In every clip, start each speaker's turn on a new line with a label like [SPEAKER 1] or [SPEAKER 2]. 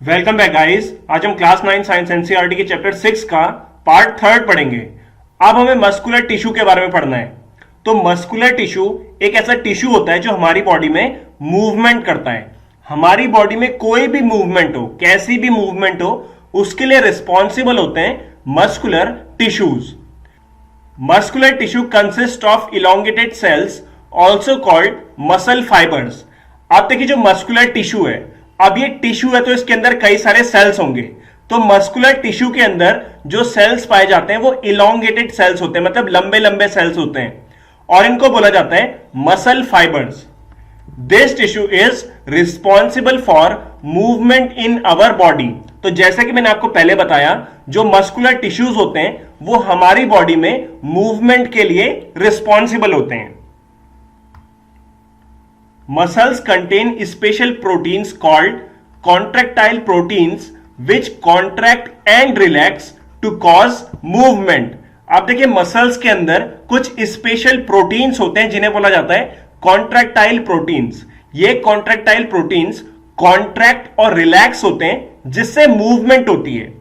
[SPEAKER 1] Welcome back guys. आज हम class 9 science NCERT के चैप्टर 6 का पार्ट 3 पढ़ेंगे। अब हमें मस्कुलर टिश्यू के बारे में पढ़ना है। तो मस्कुलर टिश्यू एक ऐसा टिश्यू होता है जो हमारी बॉडी में मूवमेंट करता है। हमारी बॉडी में कोई भी मूवमेंट हो, कैसी भी मूवमेंट हो, उसके लिए रिस्पॉन्सिबल होते हैं muscular tissues. Muscular tissue consist of elongated cells also called muscle fibres. आप देखिए, जो मस्कुलर टिश्यू है, अब ये टिश्यू है तो इसके अंदर कई सारे सेल्स होंगे। तो मस्कुलर टिश्यू के अंदर जो सेल्स पाए जाते हैं वो इलोंगेटेड सेल्स होते हैं, मतलब लंबे लंबे सेल्स होते हैं, और इनको बोला जाता है muscle fibres. This tissue is responsible for movement in our body. तो जैसा कि मैंने आपको पहले बताया, जो मस्कुलर टिश्यूज होते हैं वो हमारी बॉडी में मूवमेंट के लिए रिस्पॉन्सिबल होते हैं। Muscles contain special proteins called contractile proteins which contract and relax to cause movement। आप देखिए, मसल्स के अंदर कुछ स्पेशल प्रोटीन्स होते हैं जिन्हें बोला जाता है कॉन्ट्रैक्टाइल प्रोटीन्स। ये कॉन्ट्रैक्टाइल प्रोटीन्स कॉन्ट्रैक्ट और रिलैक्स होते हैं जिससे मूवमेंट होती है।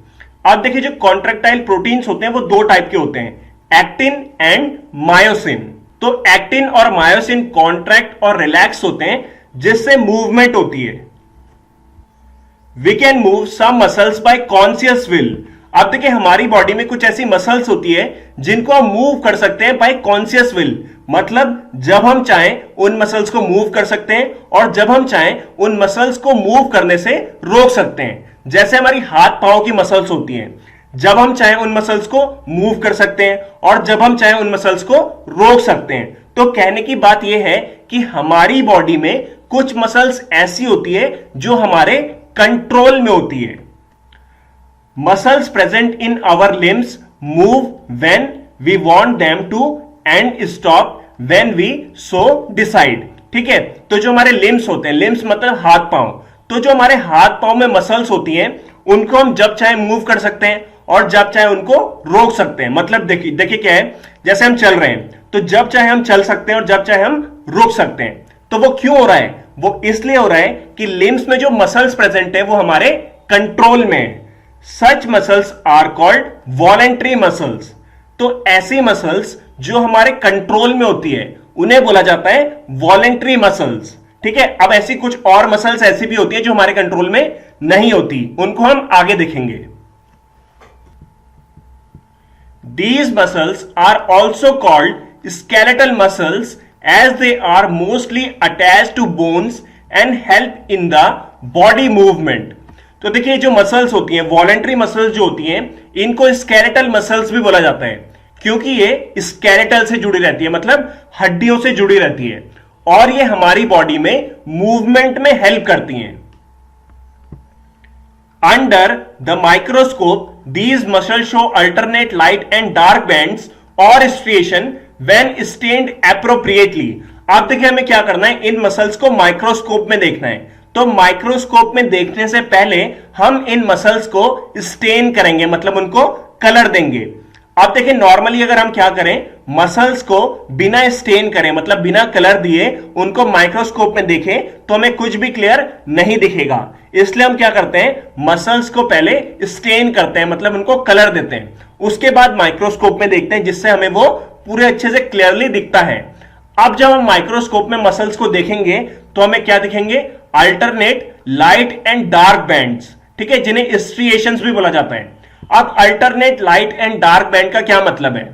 [SPEAKER 1] आप देखिए, जो कॉन्ट्रैक्टाइल प्रोटीन्स होते हैं वो दो टाइप के होते हैं, एक्टिन एंड मायोसिन। तो एक्टिन और मायोसिन कॉन्ट्रैक्ट और रिलैक्स होते हैं जिससे मूवमेंट होती है। We can move some muscles by conscious will. अब देखिए, हमारी बॉडी में कुछ ऐसी मसल्स होती है जिनको हम मूव कर सकते हैं बाय कॉन्शियस विल, मतलब जब हम चाहें उन मसल्स को मूव कर सकते हैं और जब हम चाहें उन मसल्स को मूव करने से रोक सकते हैं। जैसे हमारी हाथ पांव की मसल्स होती हैं, जब हम चाहें उन मसल्स को मूव कर सकते हैं और जब हम चाहें उन मसल्स को रोक सकते हैं। तो कहने की बात यह है कि हमारी बॉडी में कुछ मसल्स ऐसी होती है जो हमारे कंट्रोल में होती है। Muscles present in our limbs move when we want them to and stop when we so decide. ठीक है, तो जो हमारे लिम्स होते हैं, लिम्स मतलब हाथ पांव, तो जो हमारे हाथ पांव में मसल्स होती हैं उनको हम जब चाहे मूव कर सकते हैं और जब चाहे उनको रोक सकते हैं। मतलब देखिए क्या है, जैसे हम चल रहे हैं तो जब चाहे हम चल सकते हैं और जब चाहे हम रुक सकते हैं। तो वो क्यों हो रहा है? वो इसलिए हो रहा है कि लिम्स में जो मसल्स प्रेजेंट है वो हमारे कंट्रोल में है। Such muscles are called voluntary muscles. तो ऐसी मसल्स जो हमारे कंट्रोल में होती है उन्हें बोला जाता है वॉलेंट्री मसल्स। ठीक है, अब ऐसी कुछ और मसल्स ऐसी भी होती है जो हमारे कंट्रोल में नहीं होती, उनको हम आगे देखेंगे। These muscles are also called skeletal muscles as they are mostly attached to bones and help in the body movement। तो देखिए, जो मसल्स होती हैं, वॉलेंट्री मसल्स जो होती हैं, इनको स्केलेटल मसल्स भी बोला जाता है क्योंकि ये स्केलेटल से जुड़ी रहती है, मतलब हड्डियों से जुड़ी रहती है और ये हमारी बॉडी में मूवमेंट में हेल्प करती हैं। Under the microscope, these muscles show alternate light and dark bands or striation when stained appropriately। आप देखिए, हमें क्या करना है, इन मसल्स को माइक्रोस्कोप में देखना है। तो माइक्रोस्कोप में देखने से पहले हम इन मसल्स को स्टेन करेंगे, मतलब उनको कलर देंगे। अब देखिए, नॉर्मली अगर हम क्या करें, मसल्स को बिना स्टेन करें, मतलब बिना कलर दिए उनको माइक्रोस्कोप में देखें तो हमें कुछ भी क्लियर नहीं दिखेगा। इसलिए हम क्या करते हैं, मसल्स को पहले स्टेन करते हैं, मतलब उनको कलर देते हैं, उसके बाद माइक्रोस्कोप में देखते हैं जिससे हमें वो पूरे अच्छे से क्लियरली दिखता है। अब जब हम माइक्रोस्कोप में मसल्स को देखेंगे तो हमें क्या दिखेंगे, alternate light and dark bands. ठीक है, जिन्हें स्ट्रिएशंस भी बोला जाता है। अब alternate light and dark band का क्या मतलब है?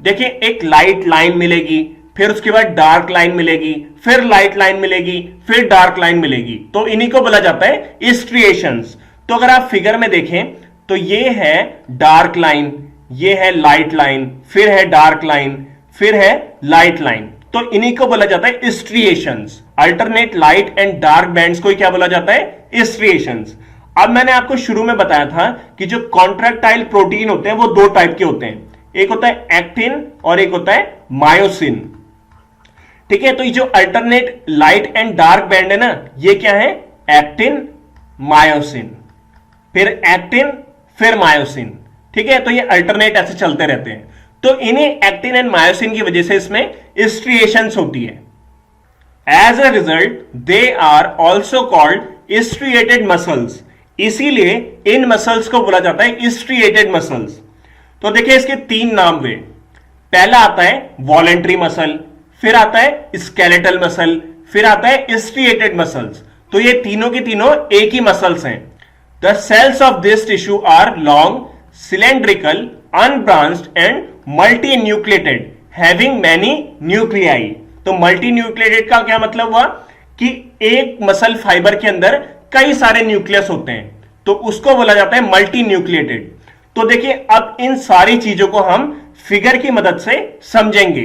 [SPEAKER 1] देखिए, एक लाइट लाइन मिलेगी, फिर उसके बाद डार्क लाइन मिलेगी, फिर लाइट लाइन मिलेगी, फिर डार्क लाइन मिलेगी, तो इन्हीं को बोला जाता है स्ट्रिएशंस। तो अगर आप फिगर में देखें तो ये है डार्क लाइन, ये है लाइट लाइन, फिर है डार्क लाइन, फिर है लाइट लाइन, तो इन्हीं को बोला जाता है striations. Alternate light and dark bands को क्या बोला जाता है? स्ट्रिएशंस। अब मैंने आपको शुरू में बताया था कि जो कॉन्ट्रैक्टाइल प्रोटीन होते हैं वो दो टाइप के होते हैं, एक होता है एक्टिन और एक होता है मायोसिन। ठीक है, तो ये जो alternate light and dark band है ना, ये क्या है? एक्टिन मायोसिन, फिर एक्टिन, फिर मायोसिन। ठीक है, तो ये अल्टरनेट ऐसे चलते रहते हैं। तो इन्हीं एक्टिन एंड मायोसिन की वजह से इसमें स्ट्रिएशंस होती है। As a result they are also called striated muscles. इसीलिए इन मसल्स को बोला जाता है स्ट्रिएटेड मसल्स। तो देखिए इसके तीन नाम हुए। पहला आता है वॉलेंट्री मसल, फिर आता है स्केलेटल मसल, फिर आता है स्ट्रिएटेड मसल्स। तो ये तीनों के तीनों एक ही मसल्स हैं। The cells of this tissue are long, cylindrical, unbranched and multi nucleated having many nuclei. तो मल्टी न्यूक्लिएटेड का क्या मतलब हुआ कि एक मसल फाइबर के अंदर कई सारे न्यूक्लियस होते हैं, तो उसको बोला जाता है मल्टी न्यूक्लिएटेड। तो देखिए अब इन सारी चीजों को हम फिगर की मदद से समझेंगे।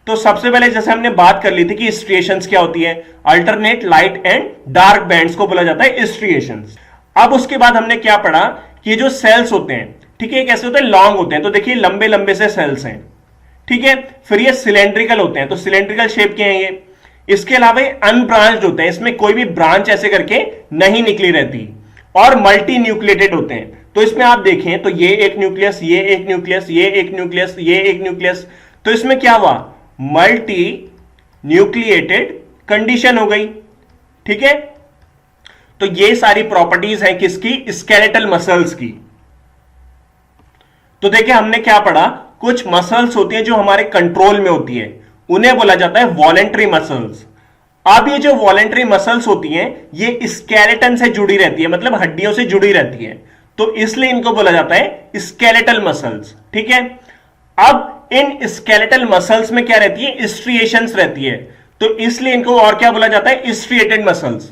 [SPEAKER 1] तो सबसे पहले जैसे हमने बात कर ली थी कि स्ट्रिएशंस क्या होती है, alternate light and dark bands को बोला जाता है स्ट्रिएशंस। अब उसके बाद हमने क्या पढ़ा कि जो सेल्स होते हैं, ठीक है, कैसे होते हैं, लॉन्ग होते हैं। तो देखिए लंबे लंबे से सेल्स हैं, ठीक है। फिर ये सिलेंड्रिकल होते हैं, तो सिलेंड्रिकल शेप के हैं ये। इसके अलावा अनब्रांच्ड होते हैं, इसमें कोई भी ब्रांच ऐसे करके नहीं निकली रहती। और मल्टी न्यूक्लिएटेड होते हैं, तो इसमें आप देखें तो ये एक न्यूक्लियस, ये एक न्यूक्लियस, ये एक न्यूक्लियस, ये एक न्यूक्लियस। तो इसमें क्या हुआ, मल्टी न्यूक्लिएटेड कंडीशन हो गई, ठीक है। तो ये सारी प्रॉपर्टीज हैं किसकी, स्केलेटल मसल्स की। तो देखिए हमने क्या पढ़ा, कुछ मसल्स होती हैं जो हमारे कंट्रोल में होती है, उन्हें बोला जाता है वॉलेंट्री मसल्स। अब ये जो वॉलेंट्री मसल्स होती हैं ये स्केलेटन से जुड़ी रहती है, मतलब हड्डियों से जुड़ी रहती है, तो इसलिए इनको बोला जाता है स्केलेटल मसल्स, ठीक है। अब इन स्केलेटल मसल्स में क्या रहती है, स्ट्रिएशंस रहती है, तो इसलिए इनको और क्या बोला जाता है, स्ट्रिएटेड मसल्स।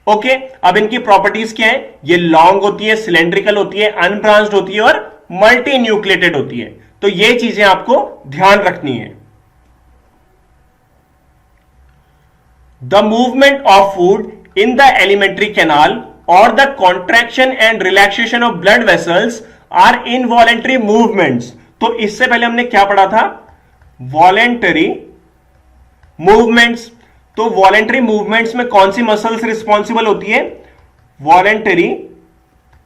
[SPEAKER 1] ओके, अब इनकी प्रॉपर्टीज क्या है, ये लॉन्ग होती है, सिलेंड्रिकल होती है, अनब्रांच्ड होती है और मल्टी न्यूक्लिएटेड होती है। तो ये चीजें आपको ध्यान रखनी है। The movement of food in the alimentary canal और the contraction and relaxation of blood vessels are involuntary movements. तो इससे पहले हमने क्या पढ़ा था, वॉलेंटरी मूवमेंट्स। तो वॉलेंटरी मूवमेंट्स में कौन सी मसल्स रिस्पॉन्सिबल होती है, वॉलेंटरी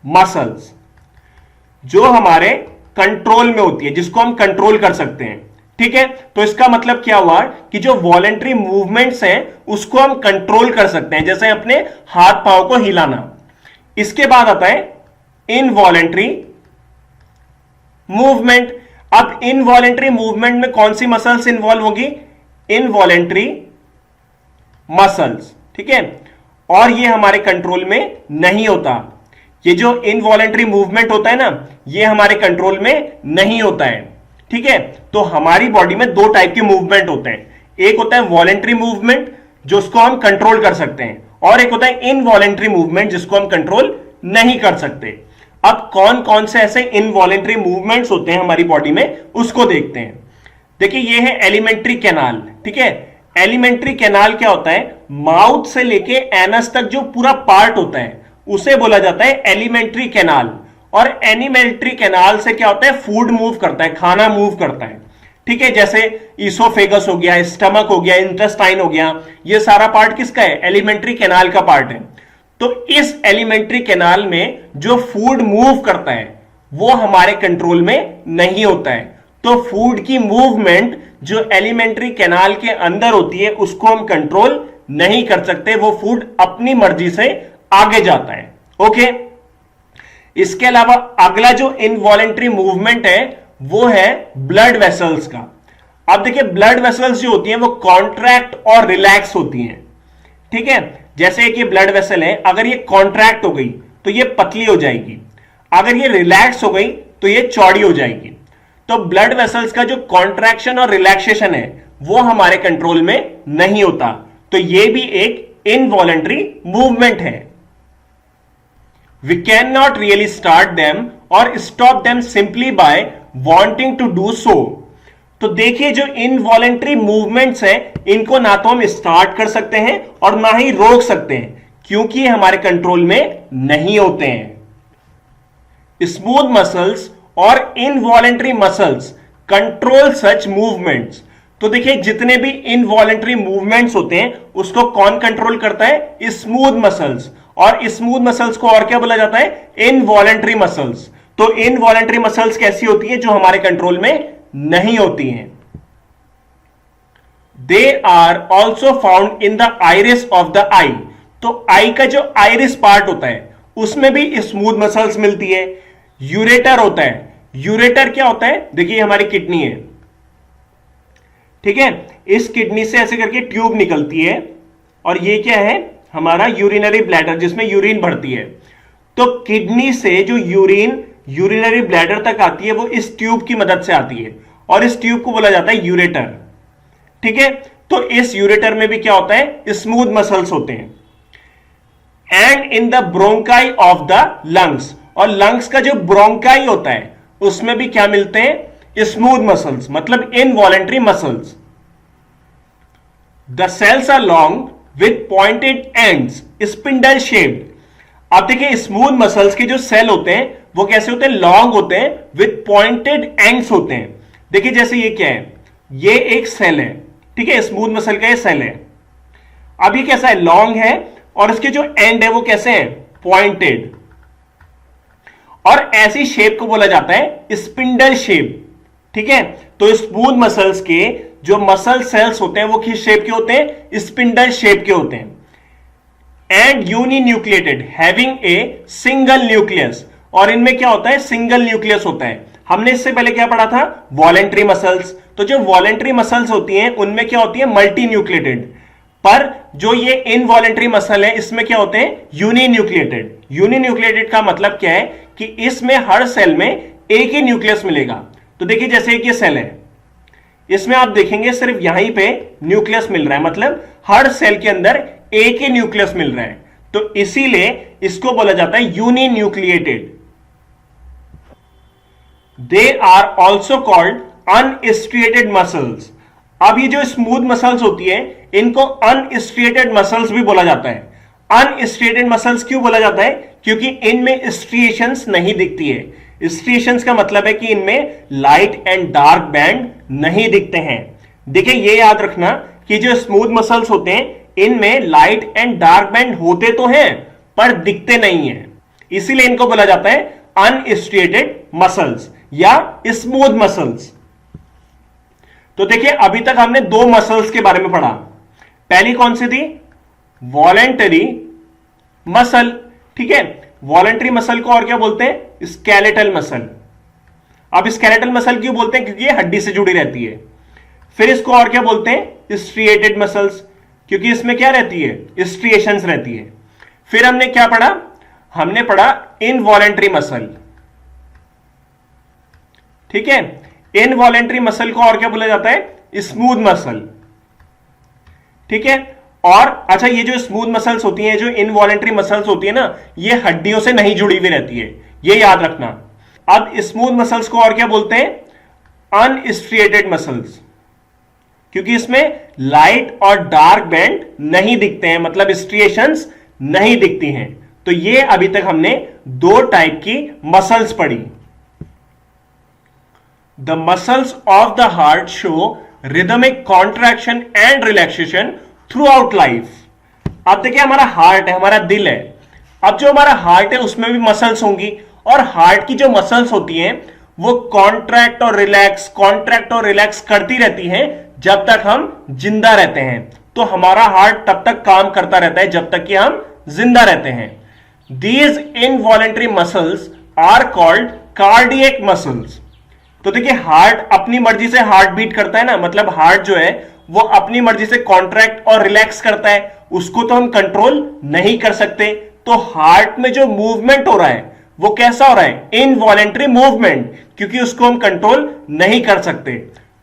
[SPEAKER 1] मसल्स, जो हमारे कंट्रोल में होती है, जिसको हम कंट्रोल कर सकते हैं, ठीक है। तो इसका मतलब क्या हुआ कि जो वॉलेंटरी मूवमेंट्स हैं उसको हम कंट्रोल कर सकते हैं, जैसे अपने हाथ पांव को हिलाना। इसके बाद आता है इनवॉलेंटरी मूवमेंट। अब इनवॉलेंटरी मूवमेंट में कौन सी मसल्स इन्वॉल्व होगी, इनवॉलेंटरी मसल्स, ठीक है। और ये हमारे कंट्रोल में नहीं होता, ये जो इनवॉलेंटरी मूवमेंट होता है ना, ये हमारे कंट्रोल में नहीं होता है, ठीक है। तो हमारी बॉडी में दो टाइप के मूवमेंट होते हैं, एक होता है वॉलेंटरी मूवमेंट जो उसको हम कंट्रोल कर सकते हैं, और एक होता है इनवॉलेंटरी मूवमेंट जिसको हम कंट्रोल नहीं कर सकते। अब कौन कौन से ऐसे इनवॉलेंटरी मूवमेंट्स होते हैं हमारी बॉडी में, उसको देखते हैं। देखिए ये है एलिमेंट्री कैनाल, ठीक है। एलिमेंट्री कैनाल क्या होता है, माउथ से लेके एनस तक जो पूरा पार्ट होता है उसे बोला जाता है एलिमेंट्री कैनाल। और एलिमेंट्री कैनाल से क्या होता है, फूड मूव करता है, खाना मूव करता है, ठीक है। जैसे ईसोफेगस हो गया, स्टमक हो गया, इंटेस्टाइन हो गया, ये सारा पार्ट किसका है, एलिमेंट्री कैनाल का पार्ट है। तो इस एलिमेंट्री कैनाल में जो फूड मूव करता है वो हमारे कंट्रोल में नहीं होता है। तो फूड की मूवमेंट जो एलिमेंट्री कैनाल के अंदर होती है उसको हम कंट्रोल नहीं कर सकते, वो फूड अपनी मर्जी से आगे जाता है, ओके। इसके अलावा अगला जो इनवॉलेंट्री मूवमेंट है वो है ब्लड वेसल्स का। अब देखिए ब्लड वेसल्स जो होती हैं वो कॉन्ट्रैक्ट और रिलैक्स होती हैं, ठीक है। जैसे एक ये ब्लड वेसल है, अगर ये कॉन्ट्रैक्ट हो गई तो ये पतली हो जाएगी, अगर ये रिलैक्स हो गई तो ये चौड़ी हो जाएगी। तो ब्लड वेसल्स का जो कॉन्ट्रैक्शन और रिलैक्सेशन है वो हमारे कंट्रोल में नहीं होता, तो ये भी एक इनवॉलेंट्री मूवमेंट है। We cannot really start them or stop them simply by wanting to do so. तो देखिए जो इनवॉलेंट्री मूवमेंट्स हैं इनको ना तो हम स्टार्ट कर सकते हैं और ना ही रोक सकते हैं, क्योंकि ये हमारे कंट्रोल में नहीं होते हैं। स्मूथ मसल्स और इनवॉलेंट्री मसल्स कंट्रोल सच मूवमेंट्स। तो देखिए जितने भी इनवॉलेंट्री मूवमेंट्स होते हैं उसको कौन कंट्रोल करता है, स्मूथ मसल्स। और स्मूथ मसल्स को और क्या बोला जाता है, इनवॉलेंट्री मसल्स। तो इनवॉलेंट्री मसल्स कैसी होती है, जो हमारे कंट्रोल में नहीं होती हैं। They are also found in the iris of the eye. तो आई का जो आइरिस पार्ट होता है उसमें भी स्मूथ मसल्स मिलती है। यूरेटर होता है, यूरेटर क्या होता है, देखिए हमारी किडनी है, ठीक है, इस किडनी से ऐसे करके ट्यूब निकलती है और ये क्या है, हमारा यूरिनरी ब्लैडर जिसमें यूरिन भरती है। तो किडनी से जो यूरिन यूरिनरी ब्लैडर तक आती है वो इस ट्यूब की मदद से आती है और इस ट्यूब को बोला जाता है यूरेटर, ठीक है। तो इस यूरेटर में भी क्या होता है, स्मूथ मसल्स होते हैं। And in the bronchi of the lungs, और लंग्स का जो ब्रोंकाई होता है उसमें भी क्या मिलते हैं, स्मूथ मसल्स, मतलब involuntary muscles. The cells are long with pointed ends, spindle shaped. अब देखिए स्मूथ मसल्स के जो सेल होते हैं वो कैसे होते हैं, लॉन्ग होते हैं, विथ पॉइंटेड एंड्स होते हैं। देखिए जैसे ये क्या है, ये एक सेल है, ठीक है, स्मूथ मसल का ये सेल है। अब ये कैसा है, लॉन्ग है, और इसके जो एंड है वो कैसे हैं, पॉइंटेड, और ऐसी शेप को बोला जाता है स्पिंडल शेप, ठीक है। तो स्मूथ मसल्स के जो मसल सेल्स होते हैं वो किस शेप के होते हैं, स्पिंडल शेप के होते हैं। And uninucleated having a single nucleus, और इनमें क्या होता है, सिंगल न्यूक्लियस होता है। हमने इससे पहले क्या पढ़ा था, वॉलेंट्री मसल्स। तो जो वॉलेंट्री मसल्स होती हैं उनमें क्या होती है, मल्टी न्यूक्लिएटेड, पर जो ये इनवॉलेंट्री मसल है इसमें क्या होते हैं, यूनिन्यूक्लिएटेड। यूनिन्यूक्लिएटेड का मतलब क्या है कि इसमें हर सेल में एक ही न्यूक्लियस मिलेगा। तो देखिए जैसे एक ये सेल है, इसमें आप देखेंगे सिर्फ यहीं पे न्यूक्लियस मिल रहा है, मतलब हर सेल के अंदर एक ही न्यूक्लियस मिल रहा है, तो इसीलिए इसको बोला जाता है uninucleated. They are also called unstriated muscles. अब ये जो स्मूथ मसल्स होती है इनको अनस्ट्रिएटेड मसल्स भी बोला जाता है। अनस्ट्रिएटेड मसल्स क्यों बोला जाता है, क्योंकि इनमें स्ट्रिएशंस नहीं दिखती है। स्ट्रिएशंस का मतलब है कि इनमें लाइट एंड डार्क बैंड नहीं दिखते हैं। देखिए ये याद रखना कि जो स्मूथ मसल्स होते हैं इनमें लाइट एंड डार्क बैंड होते तो हैं पर दिखते नहीं है, इसीलिए इनको बोला जाता है अनस्ट्रिएटेड मसल्स या स्मूथ मसल्स। तो देखिए अभी तक हमने दो मसल्स के बारे में पढ़ा। पहली कौन सी थी, वॉलेंटरी मसल, ठीक है। वॉलेंटरी मसल को और क्या बोलते हैं, स्केलेटल मसल। अब स्केलेटल मसल क्यों बोलते हैं, क्योंकि ये हड्डी से जुड़ी रहती है। फिर इसको और क्या बोलते हैं, स्ट्रिएटेड मसल्स, क्योंकि इसमें क्या रहती है, स्ट्रिएशंस रहती है। फिर हमने क्या पढ़ा, हमने पढ़ा इनवॉलेंटरी मसल, ठीक है। इनवॉलेंटरी मसल को और क्या बोला जाता है, स्मूथ मसल, ठीक है। और अच्छा ये जो स्मूथ मसल्स होती हैं, जो इनवॉलेंटरी मसल्स होती है ना, ये हड्डियों से नहीं जुड़ी हुई रहती है, ये याद रखना। अब स्मूथ मसल्स को और क्या बोलते हैं, अनस्ट्रिएटेड मसल्स, क्योंकि इसमें लाइट और डार्क बैंड नहीं दिखते हैं, मतलब स्ट्रिएशंस नहीं दिखती हैं। तो ये अभी तक हमने दो टाइप की मसल्स पढ़ी। The muscles of the heart show rhythmic contraction and relaxation through out life. अब देखिए हमारा हार्ट है, हमारा दिल है। अब जो हमारा हार्ट है उसमें भी मसल्स होंगी, और हार्ट की जो मसल्स होती हैं वो कॉन्ट्रैक्ट और रिलैक्स करती रहती हैं जब तक हम जिंदा रहते हैं। तो हमारा हार्ट तब तक काम करता रहता है जब तक कि हम जिंदा रहते हैं। These involuntary muscles are called cardiac muscles. तो देखिए हार्ट अपनी मर्जी से हार्ट बीट करता है ना, मतलब हार्ट जो है वो अपनी मर्जी से कॉन्ट्रैक्ट और रिलैक्स करता है, उसको तो हम कंट्रोल नहीं कर सकते। तो हार्ट में जो मूवमेंट हो रहा है वो कैसा हो रहा है, इनवॉलेंटरी मूवमेंट, क्योंकि उसको हम कंट्रोल नहीं कर सकते।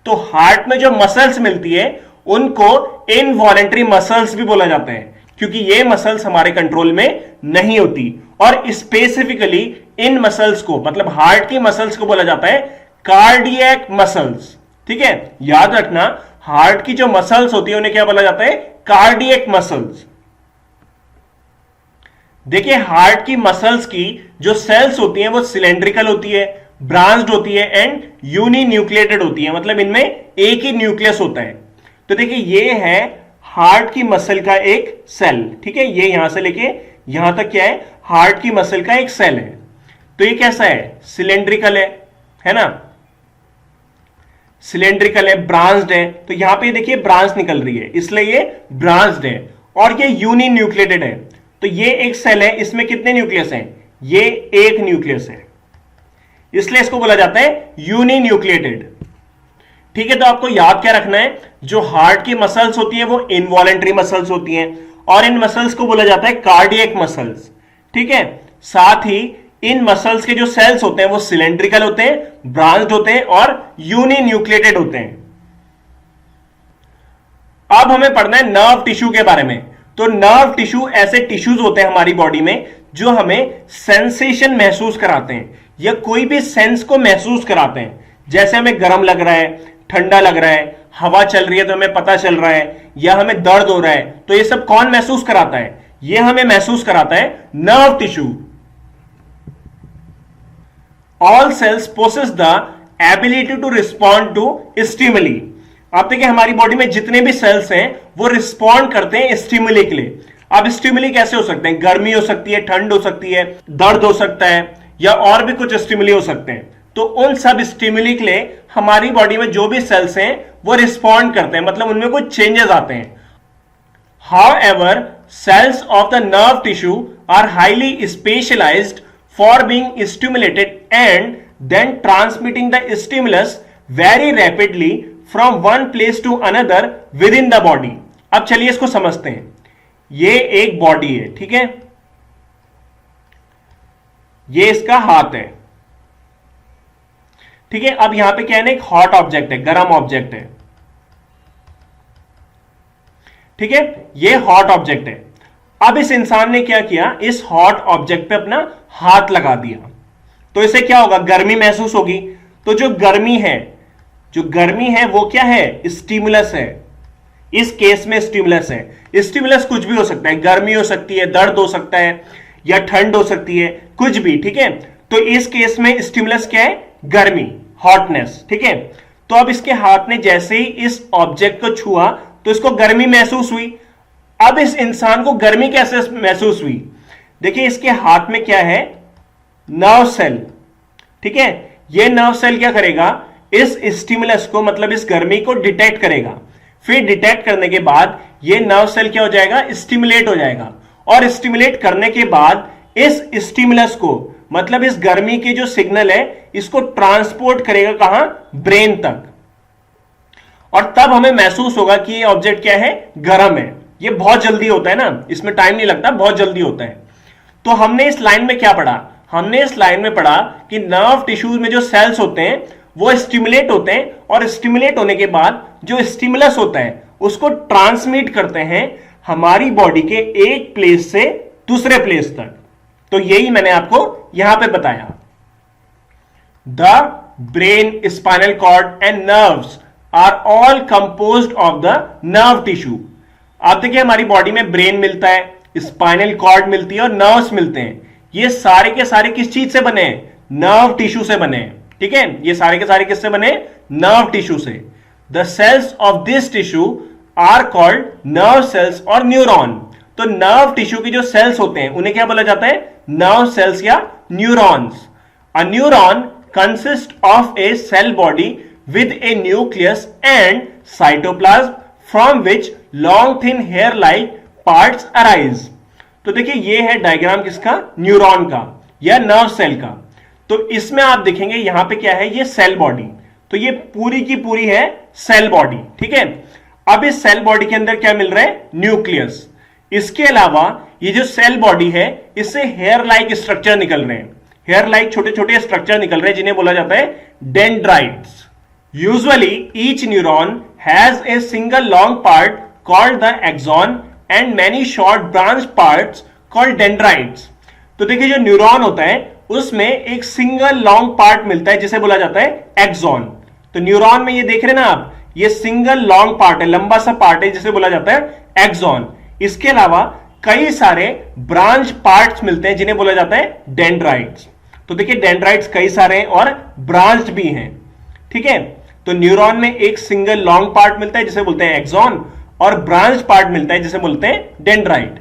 [SPEAKER 1] तो हार्ट में जो मसल्स मिलती है उनको इनवॉलेंटरी मसल्स भी बोला जाता है, क्योंकि ये मसल्स हमारे कंट्रोल में नहीं होती। और स्पेसिफिकली इन मसल्स को, मतलब हार्ट की मसल्स को बोला जाता है कार्डियक मसल्स, ठीक है। याद रखना हार्ट की जो मसल्स होती है उन्हें क्या बोला जाता है, कार्डियक मसल्स। देखिए हार्ट की मसल्स की जो सेल्स होती हैं वो सिलेंड्रिकल होती है, ब्रांच्ड होती है एंड यूनिन्यूक्लिएटेड होती है, मतलब इनमें एक ही न्यूक्लियस होता है। तो देखिए ये है हार्ट की मसल का एक सेल, ठीक है। ये यहां से लेके यहां तक क्या है, हार्ट की मसल का एक सेल है। तो ये कैसा है, सिलेंड्रिकल है ना, सिलेंड्रिकल है, ब्रांच्ड है। तो यहां पे देखिए ब्रांच निकल रही है इसलिए ये ब्रांच्ड है, और ये यूनिन्यूक्लिएटेड है। तो ये एक सेल है, इसमें कितने न्यूक्लियस हैं? ये एक न्यूक्लियस है, इसलिए इसको बोला जाता है यूनिन्यूक्लिएटेड। ठीक है, तो आपको याद क्या रखना है, जो हार्ट की मसल्स होती है वो इनवॉलेंट्री मसल्स होती हैं, और इन मसल्स को बोला जाता है कार्डियक मसल्स। ठीक है, साथ ही इन मसल्स के जो सेल्स होते हैं वो सिलेंड्रिकल होते हैं, ब्रांच्ड होते हैं और यूनिन्यूक्लिएटेड होते हैं। अब हमें पढ़ना है नर्व टिश्यू के बारे में। तो नर्व टिश्यू ऐसे टिश्यूज होते हैं हमारी बॉडी में जो हमें सेंसेशन महसूस कराते हैं या कोई भी सेंस को महसूस कराते हैं। जैसे हमें गर्म लग रहा है, ठंडा लग रहा है, हवा चल रही है तो हमें पता चल रहा है, या हमें दर्द हो रहा है, तो ये सब कौन महसूस कराता है? ये हमें महसूस कराता है nerve tissue. All cells possess the ability to respond to stimuli. आप देखिए हमारी बॉडी में जितने भी सेल्स हैं वो रिस्पॉन्ड करते हैं स्टिमुली के लिए। अब स्टिमुली कैसे हो सकते हैं? गर्मी हो सकती है, ठंड हो सकती है, दर्द हो सकता है, या और भी कुछ स्टिमुली हो सकते हैं। तो उन सब स्टिमुली के लिए हमारी बॉडी में जो भी सेल्स हैं वो रिस्पॉन्ड करते हैं, मतलब उनमें कुछ चेंजेस आते हैं। However, cells of the nerve tissue are highly specialized for being stimulated and then transmitting the stimulus very rapidly from one place to another within the body. अब चलिए इसको समझते हैं। ये एक बॉडी है, ठीक है, ये इसका हाथ है, ठीक है। अब यहां पे क्या है ना, एक हॉट ऑब्जेक्ट है, गर्म ऑब्जेक्ट है, ठीक है, ये हॉट ऑब्जेक्ट है। अब इस इंसान ने क्या किया, इस हॉट ऑब्जेक्ट पे अपना हाथ लगा दिया, तो इसे क्या होगा, गर्मी महसूस होगी। तो जो गर्मी है वो क्या है, स्टिमुलस है। इस केस में स्टिमुलस है। स्टिमुलस कुछ भी हो सकता है, गर्मी हो सकती है, दर्द हो सकता है, या ठंड हो सकती है, कुछ भी, ठीक है। तो इस केस में स्टिमुलस क्या है, गर्मी, हॉटनेस, ठीक है। तो अब इसके हाथ ने जैसे ही इस ऑब्जेक्ट को छुआ तो इसको गर्मी महसूस हुई। अब इस इंसान को गर्मी कैसे महसूस हुई? देखिए इसके हाथ में क्या है, नर्व सेल, ठीक है। यह नर्व सेल क्या करेगा, इस स्टिमुलस को, मतलब इस गर्मी को डिटेक्ट करेगा। फिर डिटेक्ट करने के बाद यह नर्व सेल क्या हो जाएगा, स्टिमुलेट हो जाएगा, और स्टिमुलेट करने के बाद इस स्टिमुलस को, मतलब इस गर्मी के जो सिग्नल है, इसको ट्रांसपोर्ट करेगा कहां, ब्रेन तक, और तब हमें महसूस होगा कि ये ऑब्जेक्ट क्या है, गर्म है। ये बहुत जल्दी होता है ना, इसमें टाइम नहीं लगता, बहुत जल्दी होता है। तो हमने इस लाइन में क्या पढ़ा, हमने इस लाइन में पढ़ा कि नर्व टिश्यूज में जो सेल्स होते हैं वो स्टिमुलेट होते हैं, और स्टिमुलेट होने के बाद जो स्टिमुलस होता है उसको ट्रांसमिट करते हैं हमारी बॉडी के एक प्लेस से दूसरे प्लेस तक। तो यही मैंने आपको यहां पे बताया। The brain, spinal cord and nerves are all composed of the nerve tissue. आप देखिए हमारी बॉडी में ब्रेन मिलता है, स्पाइनल कॉर्ड मिलती है और नर्व्स मिलते हैं। ये सारे के सारे किस चीज से बने हैं, नर्व टिश्यू से बने हैं, ठीक है। ये सारे के सारे किससे बने, नर्व टिश्यू से। The cells of this tissue are called nerve cells और न्यूरॉन। तो नर्व टिश्यू के जो सेल्स होते हैं उन्हें क्या बोला जाता है, नर्व सेल्स या neurons. A neuron consist of a cell body with a nucleus and cytoplasm from which long thin hair like parts arise। तो देखिए ये है डायग्राम किसका, न्यूरॉन का या नर्व सेल का। तो इसमें आप देखेंगे यहां पे क्या है, ये सेल बॉडी, तो ये पूरी की पूरी है सेल बॉडी, ठीक है। अब इस सेल बॉडी के अंदर क्या मिल रहा है, न्यूक्लियस। इसके अलावा ये जो सेल बॉडी है इससे हेयर लाइक स्ट्रक्चर निकल रहे हैं, हेयर लाइक छोटे छोटे स्ट्रक्चर निकल रहे हैं जिन्हें बोला जाता है dendrites. Usually, each neuron has a single long part called the axon and many short branch parts called dendrites। तो देखिए जो न्यूरॉन होता है उसमें एक सिंगल लॉन्ग पार्ट मिलता है जिसे बोला जाता है एक्सॉन। तो न्यूरॉन में ये देख रहे हैं ना आप, ये सिंगल लॉन्ग पार्ट है, लंबा सा पार्ट है जिसे बोला जाता है एक्सॉन। इसके अलावा कई सारे ब्रांच पार्ट्स मिलते हैं जिन्हें बोला जाता है डेंड्राइट्स। तो देखिए डेंड्राइट्स कई सारे हैं और ब्रांच भी हैं, ठीक है। तो न्यूरॉन में एक सिंगल लॉन्ग पार्ट मिलता है जिसे बोलते हैं एक्सॉन, और ब्रांच पार्ट मिलता है जिसे बोलते हैं डेंड्राइट।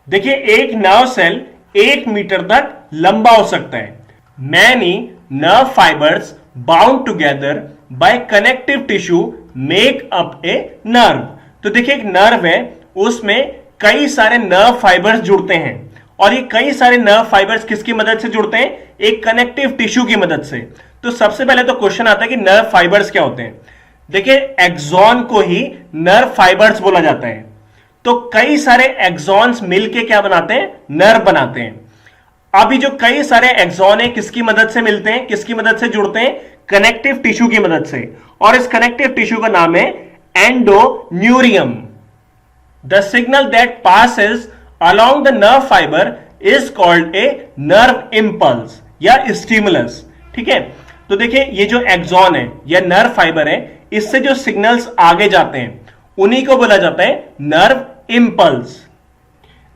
[SPEAKER 1] देखिए एक नर्व सेल 1 मीटर तक लंबा हो सकता है। Many nerve fibres bound together by connective tissue make up a nerve. तो देखिए एक नर्व है, उसमें कई सारे नर्व फाइबर्स जुड़ते हैं, और ये कई सारे नर्व फाइबर्स किसकी मदद से जुड़ते हैं? एक कनेक्टिव टिश्यू की मदद से। तो सबसे पहले तो क्वेश्चन आता है कि नर्व फाइबर्स क्या होते हैं। देखिए, एक्सॉन को ही नर्व फाइबर्स बोला जाता है। तो कई सारे एक्सॉन्स मिलके क्या बनाते हैं? नर्व बनाते हैं। अभी जो कई सारे एक्सॉन है किसकी मदद से मिलते हैं, किसकी मदद से जुड़ते हैं? कनेक्टिव टिश्यू की मदद से। और इस कनेक्टिव टिश्यू का नाम है endoneurium. The signal that passes along the nerve fibre is called a nerve impulse या स्टिमुलस। ठीक है, तो देखिए ये जो एक्सॉन है या नर्व फाइबर है, इससे जो सिग्नल्स आगे जाते हैं उन्हीं को बोला जाता है नर्व इंपल्स।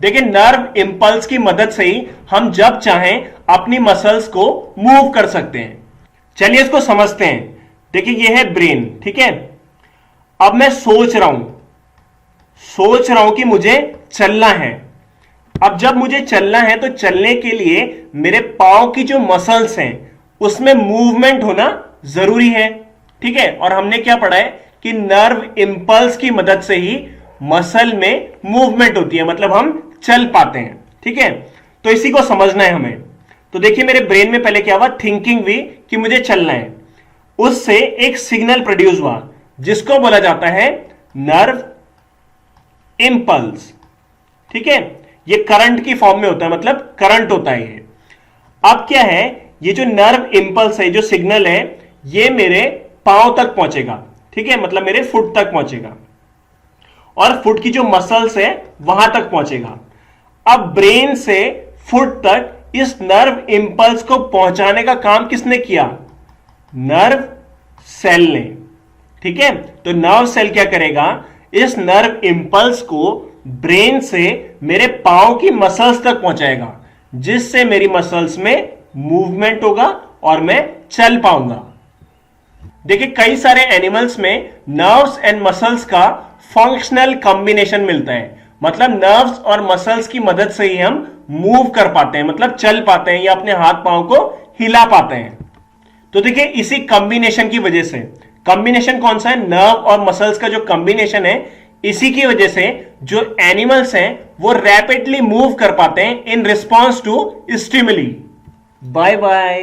[SPEAKER 1] देखिए, नर्व इंपल्स की मदद से ही हम जब चाहें अपनी मसल्स को मूव कर सकते हैं। चलिए इसको समझते हैं। देखिए, ये है ब्रेन। ठीक है, अब मैं सोच रहा हूं कि मुझे चलना है। अब जब मुझे चलना है तो चलने के लिए मेरे पांव की जो मसल्स हैं उसमें मूवमेंट होना जरूरी है। ठीक है, और हमने क्या पढ़ा है कि नर्व इंपल्स की मदद से ही मसल में मूवमेंट होती है, मतलब हम चल पाते हैं। ठीक है, तो इसी को समझना है हमें। तो देखिए, मेरे ब्रेन में पहले क्या हुआ? थिंकिंग हुई कि मुझे चलना है। उससे एक सिग्नल प्रोड्यूस हुआ जिसको बोला जाता है नर्व इंपल्स। ठीक है, ये करंट की फॉर्म में होता है, मतलब करंट होता है ये। अब क्या है, ये जो नर्व इंपल्स है, जो सिग्नल है, ये मेरे पांव तक पहुंचेगा। ठीक है, मतलब मेरे फुट तक पहुंचेगा, और फुट की जो मसल्स है वहां तक पहुंचेगा। अब ब्रेन से फुट तक इस नर्व इंपल्स को पहुंचाने का काम किसने किया? नर्व सेल ने। ठीक है, तो नर्व सेल क्या करेगा? इस नर्व इंपल्स को ब्रेन से मेरे पांव की मसल्स तक पहुंचाएगा, जिससे मेरी मसल्स में मूवमेंट होगा और मैं चल पाऊंगा। देखिए, कई सारे एनिमल्स में नर्व्स एंड मसल्स का फंक्शनल कॉम्बिनेशन मिलता है, मतलब नर्व्स और मसल्स की मदद से ही हम मूव कर पाते हैं, मतलब चल पाते हैं या अपने हाथ पांव को हिला पाते हैं। तो देखिए, इसी कॉम्बिनेशन की वजह से, कॉम्बिनेशन कौन सा है? नर्व और मसल्स का जो कॉम्बिनेशन है, इसी की वजह से जो एनिमल्स हैं वो रैपिडली मूव कर पाते हैं in response to stimuli. Bye bye.